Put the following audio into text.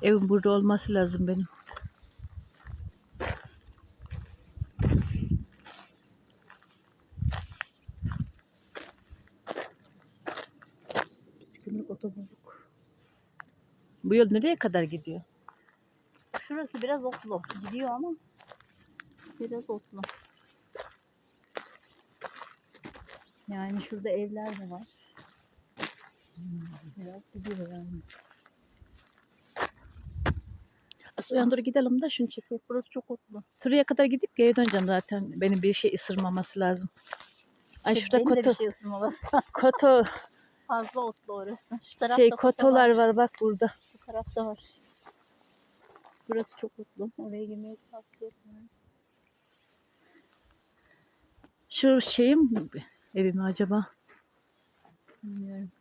Evim burada olması lazım benim. Günlük otobulduk. Bu yol nereye kadar gidiyor? Şurası biraz otlu. Gidiyor ama biraz otlu. Yani şurada evler de var. Biraz gidiyor yani. Aslında doğru gidelim de şunu çekeyim. Burası çok otlu. Şuraya kadar gidip geri döneceğim zaten. Benim bir şey ısırmaması lazım. Ay şurada Benim de koto. bir şey ısınmaması. Koto Fazla otlu orası. Şu tarafta şey koto kotolar var bak burada. Bu tarafta var. Burası çok otlu. Oraya girmeyi tavsiye etmiyorum. Şu şeyim evi mi acaba? Bilmiyorum.